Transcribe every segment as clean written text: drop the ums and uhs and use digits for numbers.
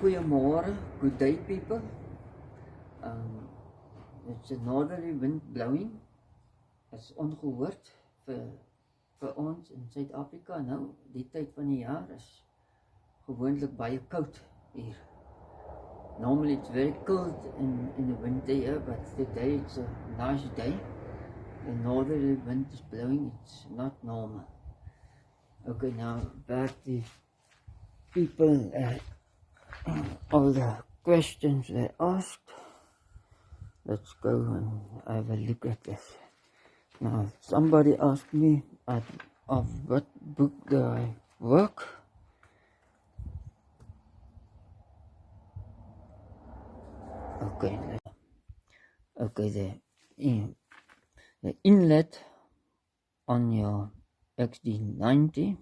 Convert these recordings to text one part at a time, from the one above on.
Goeiemorgen, good day people. It's a northerly wind blowing. It's ongehoord vir ons in Suid-Afrika. Nou, die tyd van die jaar is gewoonlik baie koud hier. Normally it's very cold in the winter here, but today it's a nice day. The northerly wind is blowing, it's not normal. Okay, now back to people, all the questions they asked. Let's go and have a look at this. Now, somebody asked me of what book do I work. Okay, the inlet on your XD90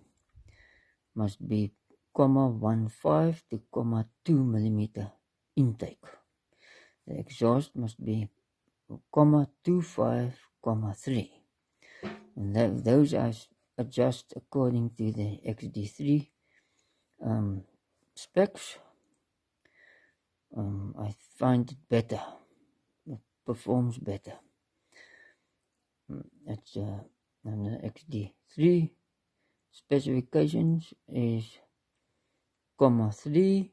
must be 0.15 to 0.2 millimeter intake. The exhaust must be 0.25, 0.3. And those are adjust according to the XD3 specs. I find it better. It performs better. It's and the XD3 specifications is 0.3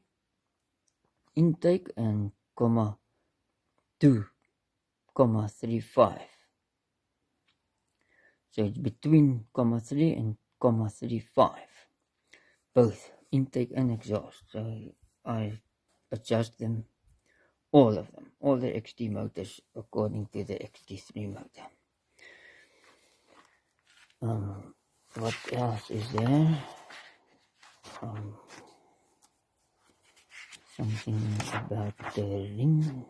intake and 0.2, 0.35. So it's between 0.3 and 0.35, both intake and exhaust. So I adjust them, all of them, all the XD motors according to the XD3 motor. What else is there? Something about the rings.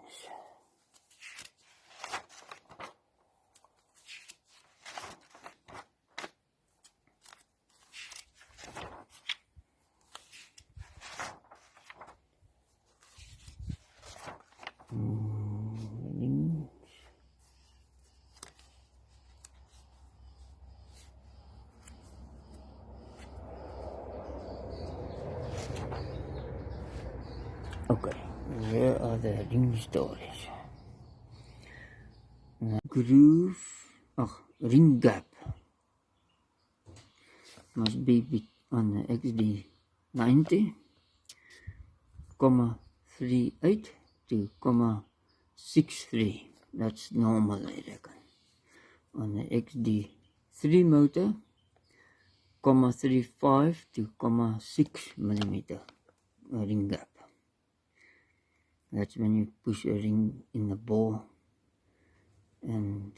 Okay, where are the ring stories? Ring gap must be on the XD90, 0.38 to 0.63. That's normal, I reckon. On the XD3 motor, 0.35 to 0.6 millimeter ring gap. That's when you push a ring in the bore, and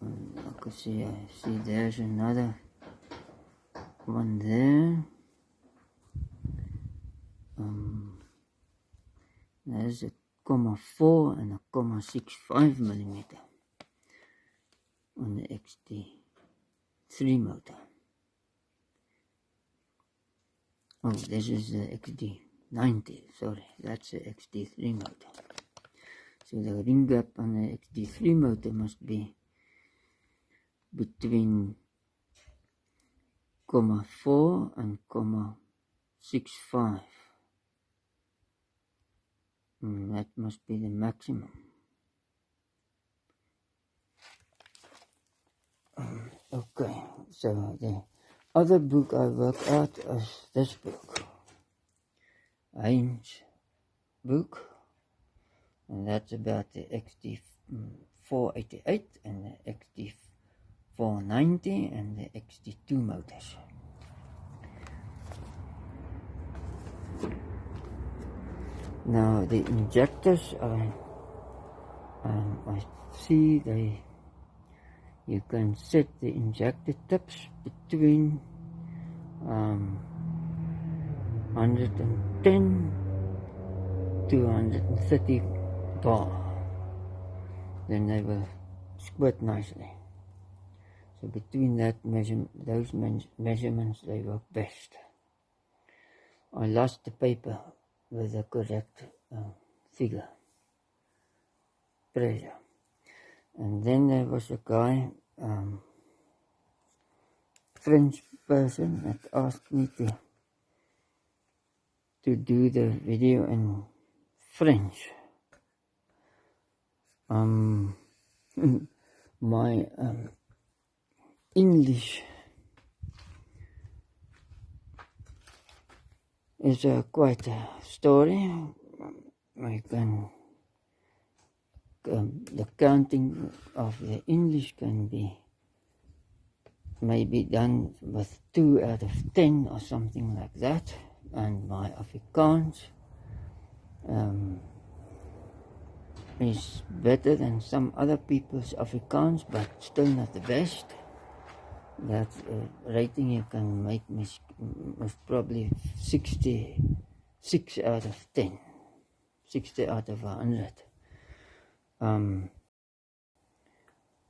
I can see, there's another one there. There's a 0.4 and a 0.65 millimeter on the XD3 motor. Oh, this is the XD90, sorry, that's the XD3 motor. So the ring gap on the XD3 motor must be between 0.4 and 0.65. That must be the maximum. Okay, so the other book I work out is this book, Heinz book, and that's about the XD488 and the XD490 and the XD2 motors. Now the injectors, I see you can set the injector tips between 110 to 130 bar. Then they will squirt nicely. So between those measurements, they work best. I lost the paper with the correct figure, pressure. And then there was a guy, French person, that asked me to to do the video in French. My English is quite a story. I can the counting of the English can be maybe done with 2 out of 10 or something like that, and my Afrikaans is better than some other people's Afrikaans, but still not the best. That rating you can make most probably 66 out of 10, 60 out of 100.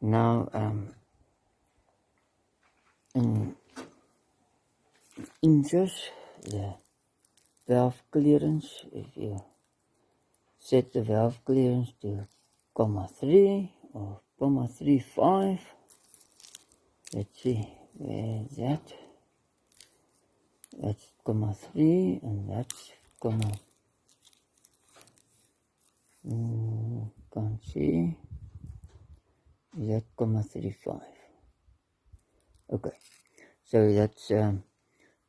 Now in inches, the valve clearance, if you set the valve clearance to 0.3 or 0.35, let's see, where is that? That's 0.3 and that's can't see, is that 0.35? Okay, so that's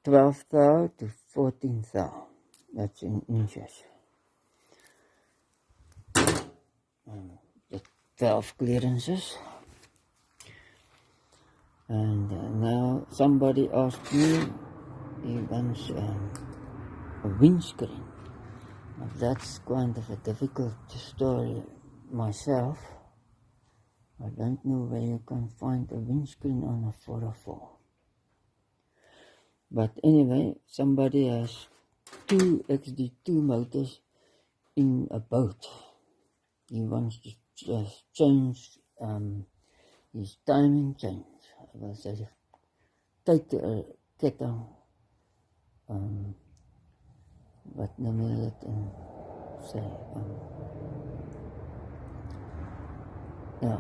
12 thou to 14 thou, that's in inches. The valve clearances. And now somebody asked me, he wants a windscreen. Now that's kind of a difficult story myself. I don't know where you can find a windscreen on a 404. But anyway, somebody has 2 XD2 motors in a boat. He wants to just change his timing change. Wat sê ketting, wat noem jy dit in sê, ja,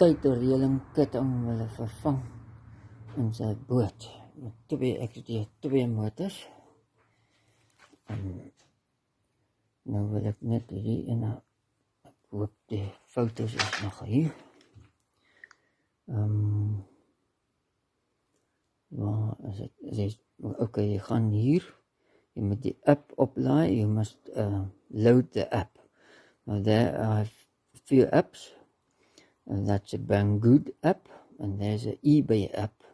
tydreëling ketting hulle vervang in sy boot met 2 XD2 motors. Nou wil ek net hierdie ene, ek hoop die foto's is nog hier. Waar is het? Okay, jy gaan hier, jy moet die app oplaai, you must load the app. Now there I have a few apps, and that's a Banggood app, and there's an eBay app,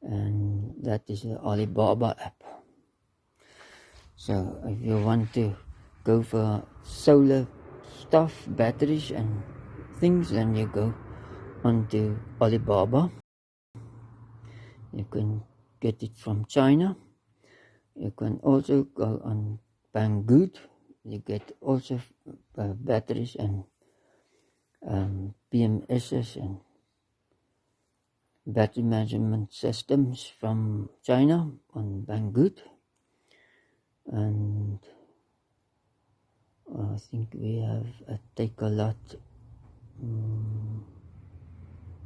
and that is the Alibaba app. So if you want to go for solar stuff, batteries and things, then you go onto Alibaba. You can get it from China. You can also go on Banggood. You get also batteries and PMSs and battery management systems from China on Banggood. And I think we have a Take-A-Lot.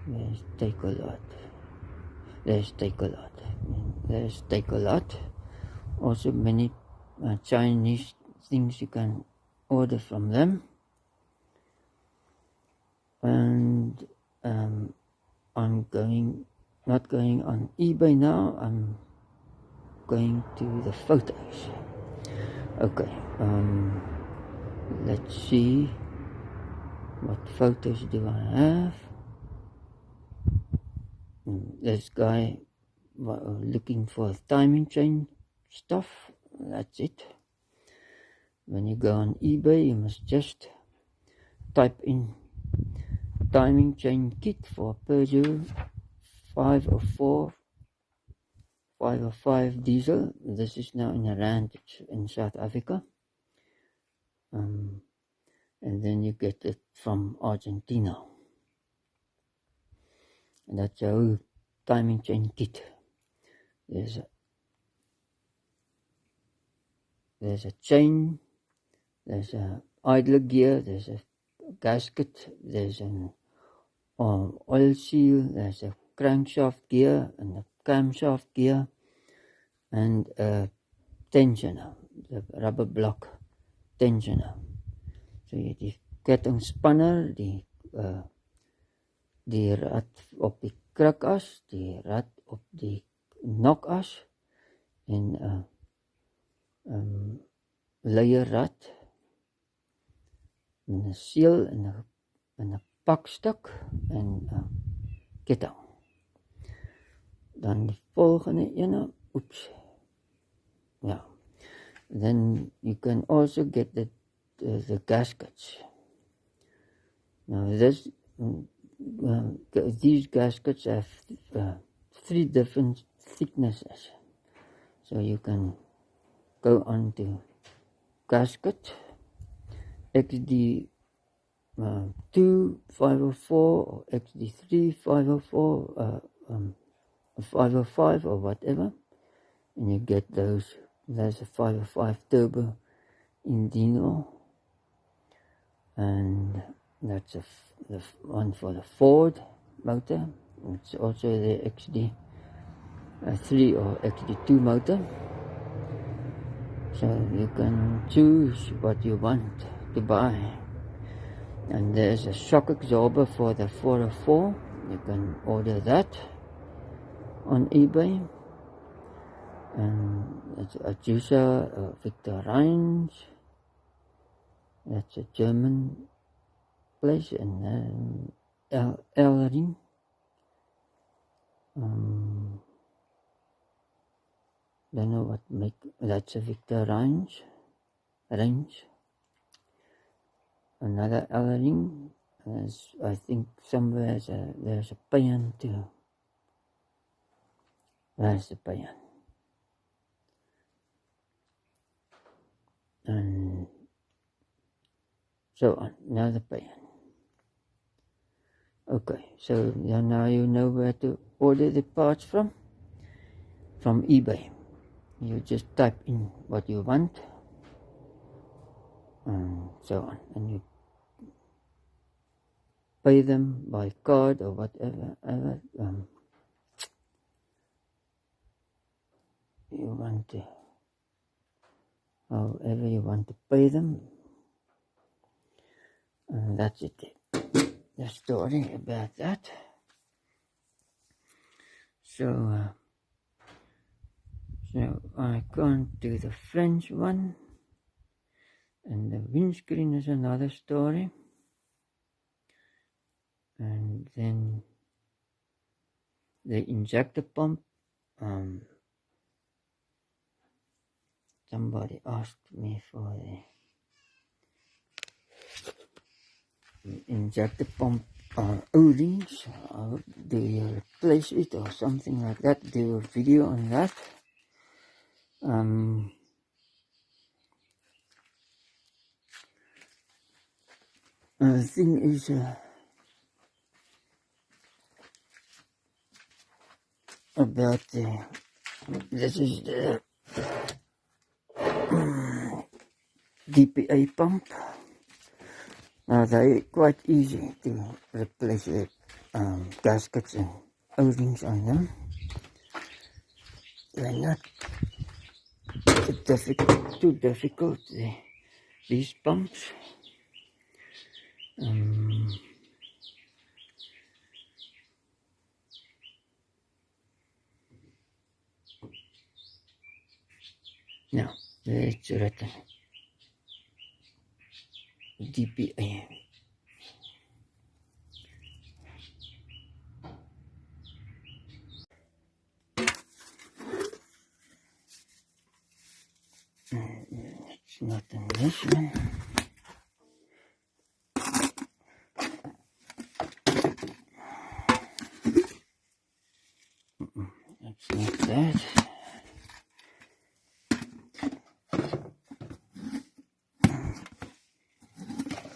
There's Take-A-Lot. There's Take-A-Lot. There's Take-A-Lot. Also many Chinese things you can order from them. And I'm not going on eBay now. I'm going to the photos. Okay. Let's see. What photos do I have? This guy looking for timing chain stuff. That's it. When you go on eBay, you must just type in timing chain kit for Peugeot 504 505 diesel. This is now in a rand in South Africa. And then you get it from Argentina. And that's a whole timing chain kit. There's a chain, there's a idler gear, there's a gasket, there's an oil seal, there's a crankshaft gear and a camshaft gear, and a tensioner, the rubber block tensioner. So jy het die kettingspanner, die rad op die krukas, die rad op die nokas en leierrad en 'n seel en 'n pakstuk en ketting. Dan die volgende ene, oops. Yeah. Then you can also get the gaskets. Now these gaskets have 3 different thicknesses. So you can go on to gasket XD 2 504 or XD 3 504 505 or whatever, and you get those. There's a 505 turbo Indino, and that's the one for the Ford motor. It's also the XD 3 or XD 2 motor. So you can choose what you want to buy. And there's a shock absorber for the 404. You can order that on eBay. And it's a juicer, Victor Rhines. That's a German place, and then Elring. Don't know what make. That's a Victor Rhines. Another Elring. I think somewhere there's a Payan too. There's the Payan. And so on, another Payan. Okay, so now you know where to order the parts from eBay. You just type in what you want and so on, and you pay them by card or whatever you want to, however you want to pay them. And that's it. The story about that. So I can't do the French one, and the windscreen is another story. And then the injector pump. Somebody asked me for the injector pump O-rings. Do you replace it or something like that? Do a video on that. The thing is, about this is the DPA pump. Now they're quite easy to replace the gaskets and O-rings on them. They're not too difficult, these pumps. Now, it's written DPA. It's not in this one. It's not that.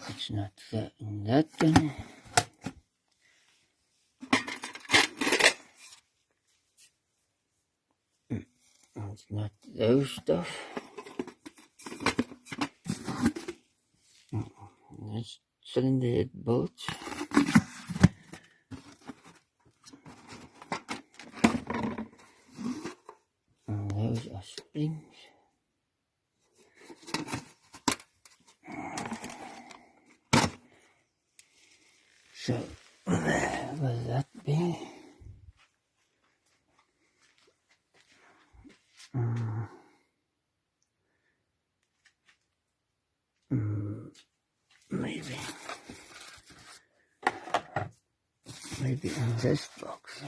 It's not that in that one. It's not those stuff. That's cylinder head bolts. Those these are springs. So, where will that be? Maybe in this box.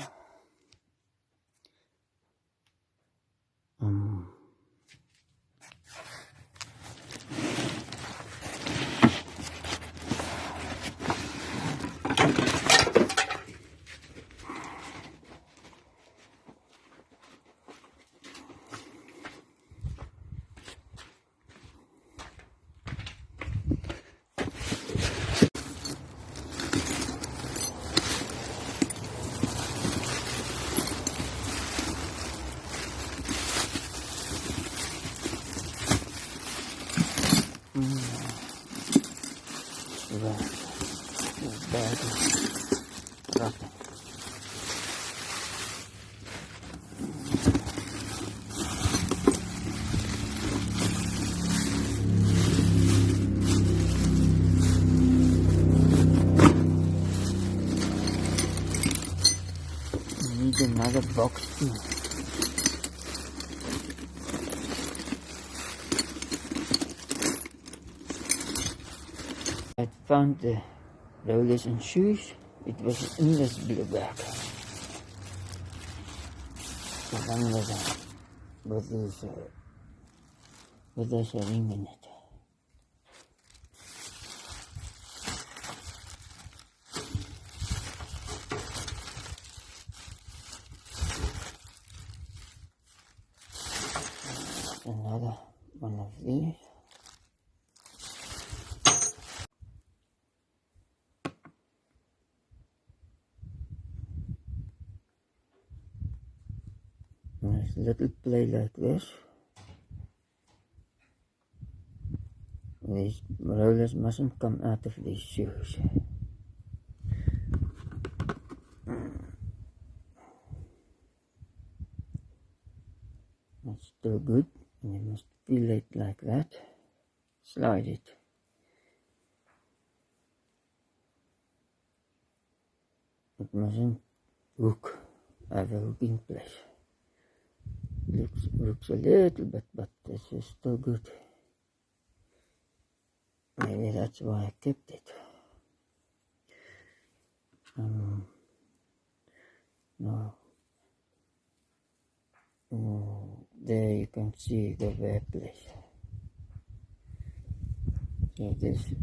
Need another box too. I found the rollers and shoes. It was in this blue bag. The one with this ring in it. Another one of these. There's a little play like this. These rollers mustn't come out of these shoes. It's still good. You must feel it like that. Slide it. It mustn't hook, have a hooking place. Looks a little bit, but this is still good. Maybe that's why I kept it. There you can see the wear place. So this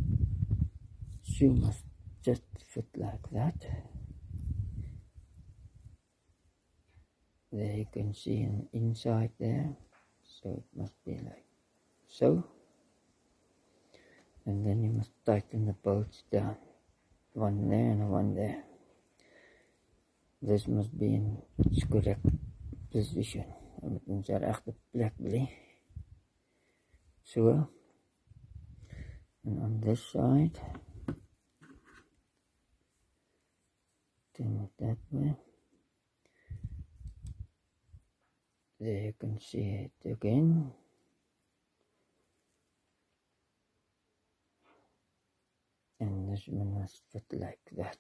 shoe must just fit like that. There you can see an inside there, so it must be like so. And then you must tighten the bolts down, one there and one there. This must be in its correct position. Met in sy regte plek bly. So. And on this side, turn it that way. There you can see it again. And this one must fit like that.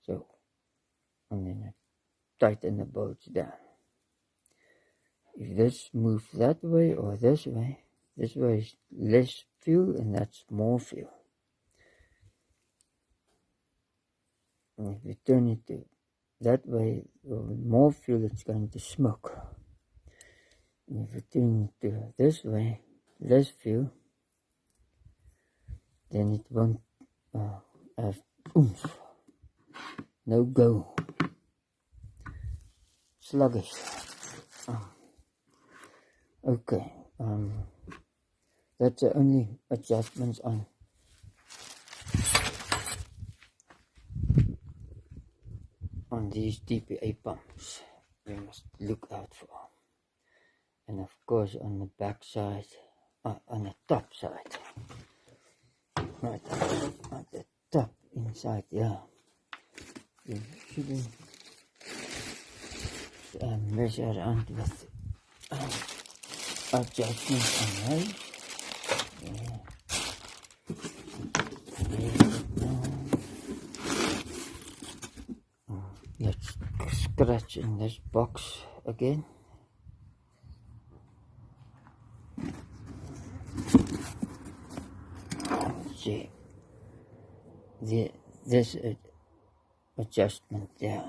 So, and then I tighten the bolts down. If this moves that way or this way is less fuel and that's more fuel. And if you turn it to that way, with more fuel, it's going to smoke. And if you turn it to this way, less fuel, then it won't have oomph. No go. Sluggish. Okay. That's the only adjustments on these DPA pumps we must look out for. And of course on the back side, on the top side, right at the top inside, yeah, you shouldn't mess around with adjustments on those. Let's scratch in this box again. See, this adjustment there.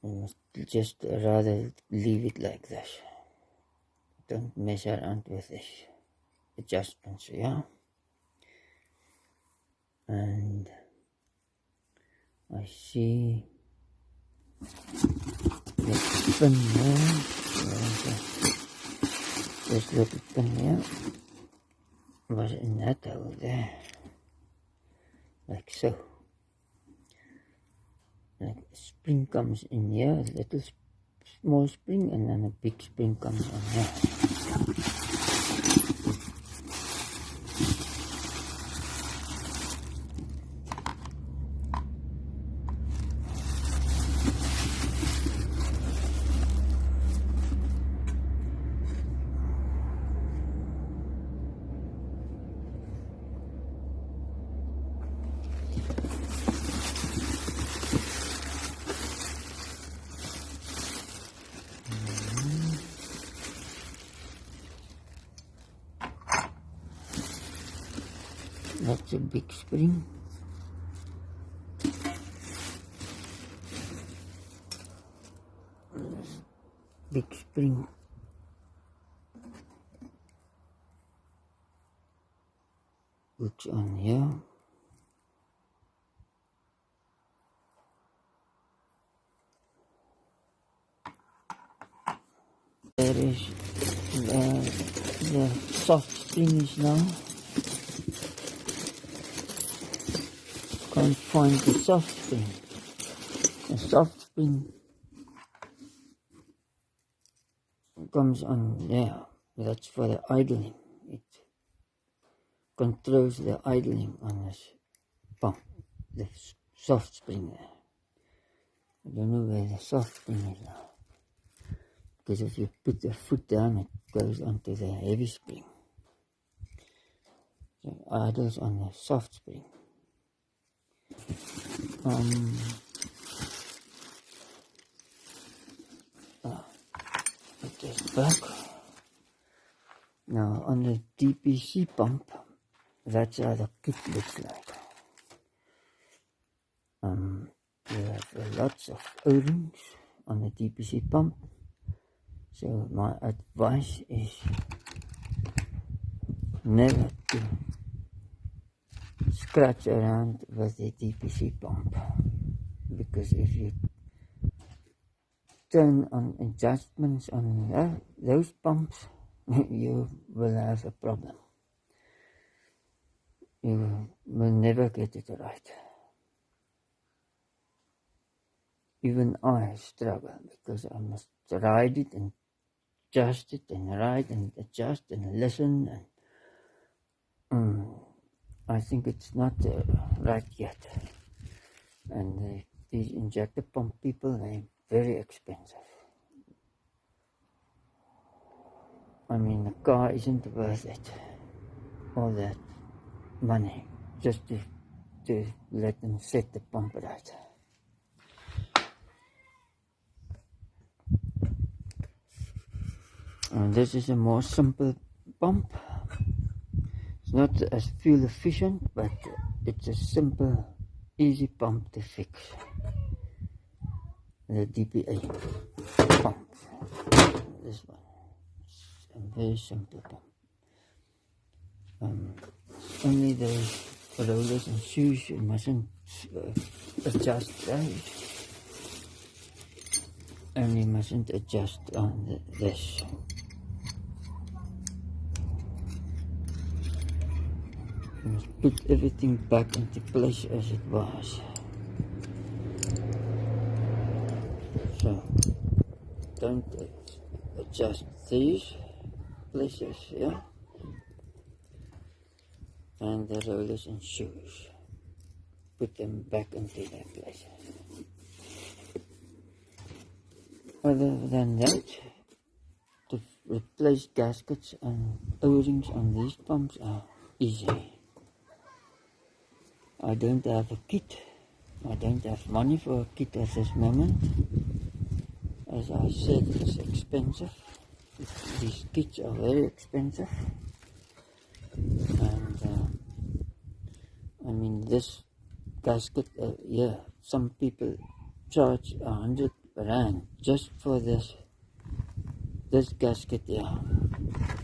You must just rather leave it like this. Don't mess around with this adjustments, yeah. And I see the pin there. This little pin here was in that hole there, like so. Like a spring comes in here, a little small spring, and then a big spring comes on here. That's a big spring. Big spring. Which on here. There is the soft spring is now. Can't find the soft spring. The soft spring comes on there. That's for the idling. It controls the idling on this pump. The soft spring there. I don't know where the soft spring is now. Because if you put the foot down, it goes onto the heavy spring. So it idles on the soft spring. Put this back. Now on the DPC pump, that's how the kit looks like. You have lots of O-rings on the DPC pump. So my advice is never to scratch around with the DPC pump, because if you turn on adjustments on those pumps, you will have a problem. You will never get it right. Even I struggle because I must ride it and adjust it and ride and adjust and listen, and I think it's not right yet. And these injector pump people, they're very expensive. I mean, the car isn't worth it, all that money, just to let them set the pump right. And this is a more simple pump. It's not as fuel efficient, but it's a simple, easy pump to fix. The DPA pump. This one. It's a very simple pump. Only those rollers and shoes, you mustn't adjust those. And you mustn't adjust on this. You must put everything back into place as it was. So, don't adjust these places here. And the rollers and shoes. Put them back into their places. Other than that, to replace gaskets and O-rings on these pumps are easy. I don't have a kit. I don't have money for a kit at this moment. As I said, it's expensive. These kits are very expensive. And I mean, this gasket, yeah, some people charge 100 rand just for this gasket here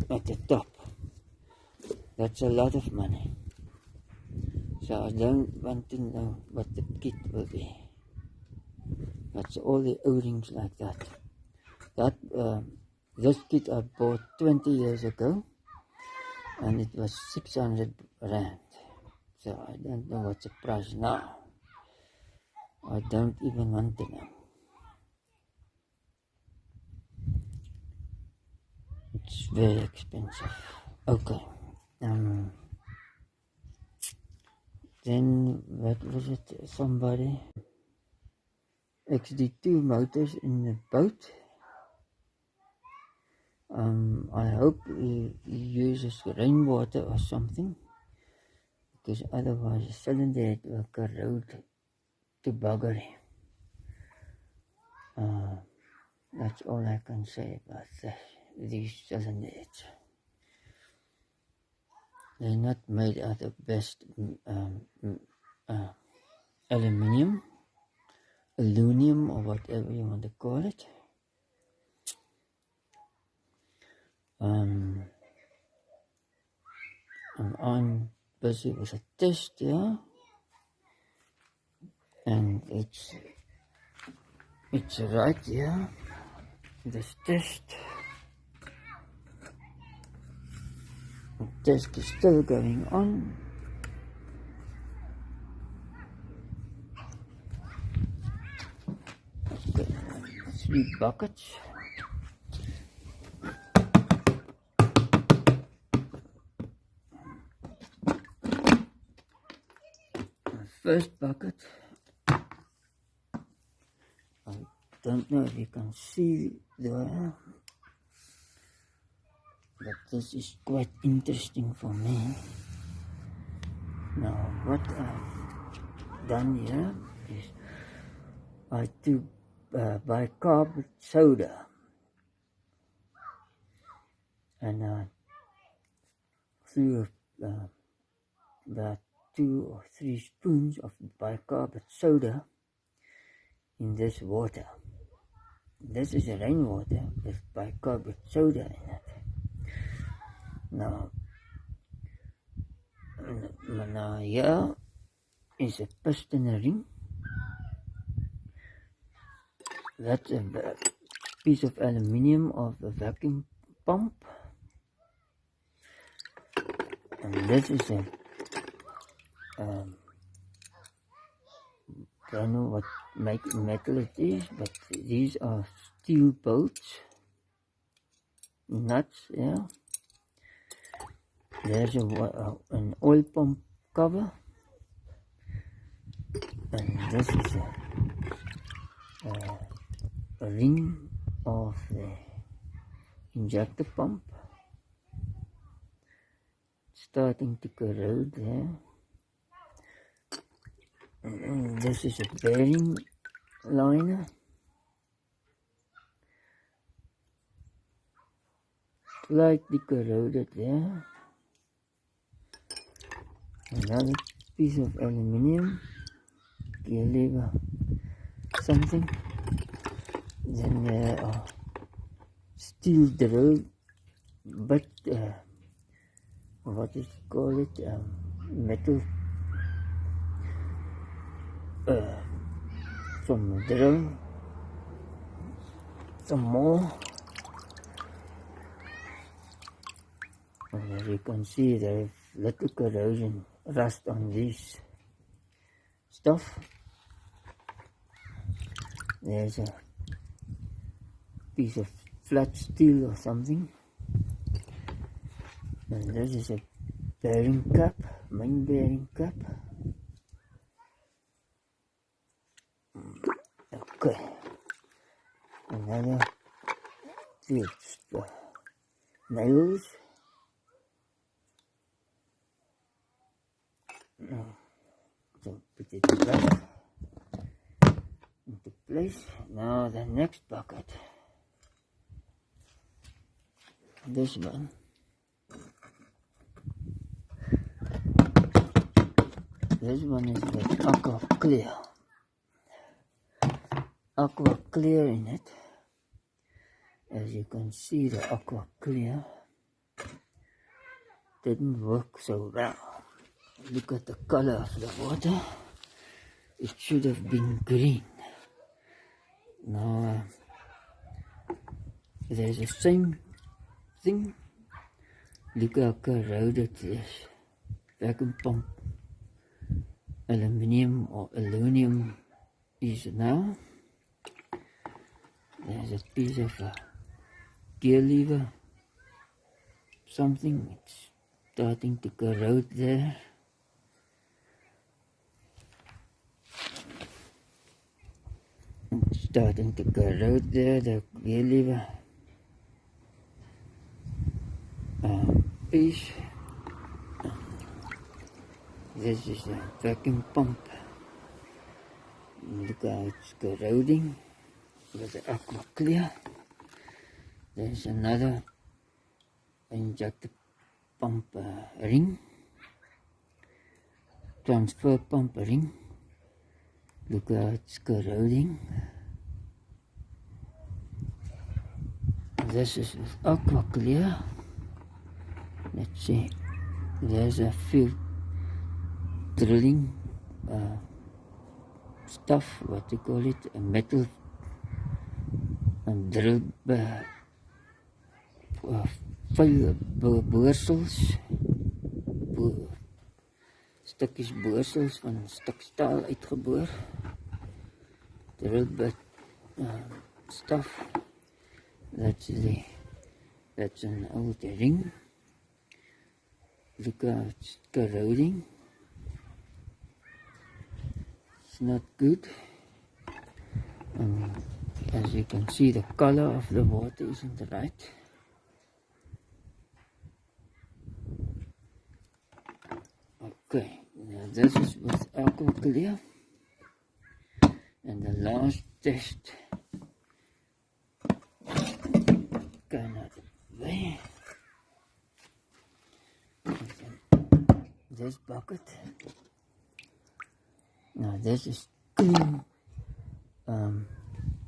at the top. That's a lot of money. So I don't want to know what the kit will be. That's all the O-rings like that. This kit I bought 20 years ago, and it was 600 rand. So I don't know what's the price now. I don't even want to know. It's very expensive. Okay. Then what was it? Somebody XD2 motors in the boat. I hope he uses rainwater or something, because otherwise the cylinder head will corrode to buggery. That's all I can say about these cylinder heads. They're not made out of best aluminum, or whatever you want to call it. I'm busy with a test here, and it's right here. This test. The test is still going on. Okay, 3 buckets. The first bucket, I don't know if you can see there, but this is quite interesting for me. Now, what I've done here is I took bicarbonate soda, and I threw about 2 or 3 spoons of bicarbonate soda in this water. This is rainwater with bicarbonate soda in it. Now here is a piston ring. That's a piece of aluminium of the vacuum pump. And this is a I don't know what metal it is, but these are steel bolts, nuts. Yeah, there's an oil pump cover, and this is a ring of the injector pump, starting to corrode there. And this is a bearing liner. Slightly corroded there. Another piece of aluminium, gear lever, something. Then there are steel drill, but what is it called? Metal. Some drill, some more. And as you can see, there is little corrosion, rust on this stuff. There's a piece of flat steel or something. And this is a bearing cap, main bearing cap. Okay. another nails. So put it back into place. Now the next bucket. This one. This one is with aqua clear. Aqua clear in it. As you can see, the aqua clear didn't work so well. Look at the color of the water. It should have been green. Now, there's the same thing. Look how corroded this vacuum pump aluminum or aluminum is now. There's a piece of a gear lever, something. It's starting to corrode there. It's starting to corrode there, the gear lever piece. This is the vacuum pump. Look how it's corroding with the aqua clear. There's another injector pump ring, transfer pump ring. Look how it's corroding. This is with aqua clear. Let's see. There's a few drilling stuff, what do you call it, a metal drill boorsels, stukjes boorsels van een stuk staal uitgeboor. Drill bit stuff. That's an old ring. Look how it's corroding. It's not good. As you can see, the color of the water isn't right. Okay, now this is with aqua clear. And the last test. Kind of way. This bucket. Now this is clean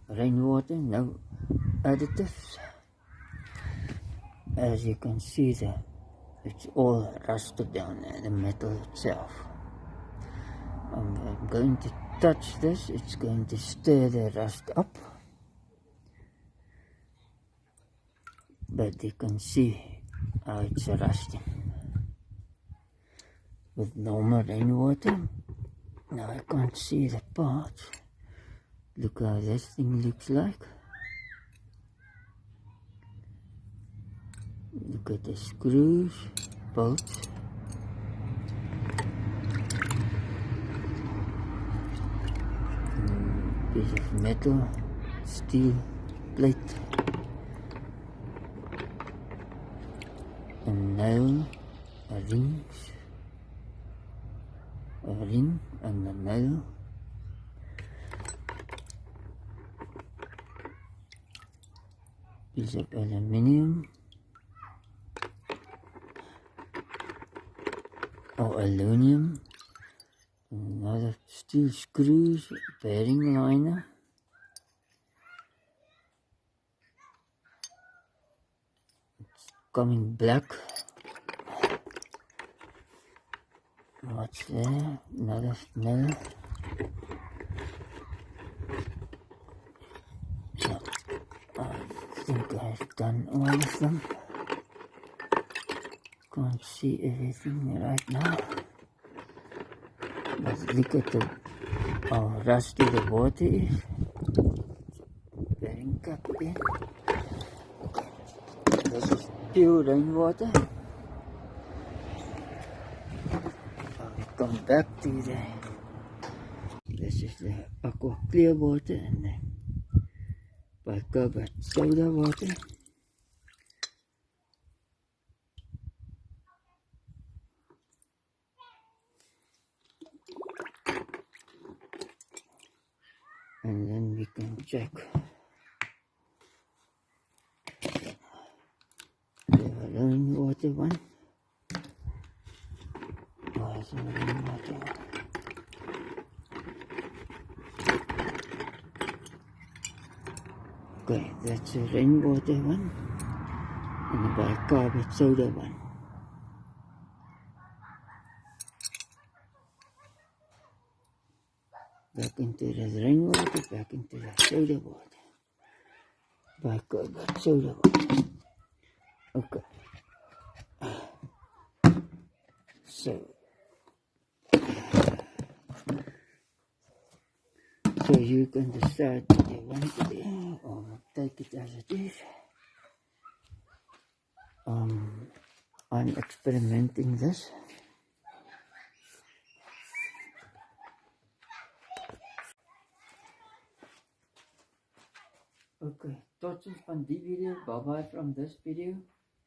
rainwater, no additives. As you can see, it's all rusted down there, the metal itself. I'm going to touch this, it's going to stir the rust up. But you can see how it's rusting. With normal rainwater, now I can't see the parts. Look how this thing looks like. Look at the screws, bolts. Piece of metal, steel plate. A nail, a ring and a nail. Piece of aluminium or aluminum. Another steel screws, bearing liner. It's coming black. What's there? Another nail. So, I think I've done all of them. Can't see everything right now. But look at how rusty the water is. Bearing cap there. Okay. This is pure rainwater. Come back to this is the aqua clear water, and bicarbonate soda water. And then we can check the rainwater one. Where's the rainwater one? Okay, that's a rainwater one and a bicarbonate soda one. Back into the rainwater, back into the soda water. Bicarbonate soda water. Okay. So you can decide what you want to do or take it as it is. I'm experimenting this. Okay, tot ziens van die video. Bye bye from this video.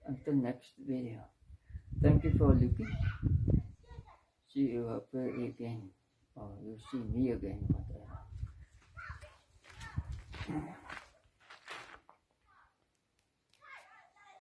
Until next video. Thank you for looking. See you up again. Or you'll see me again, whatever.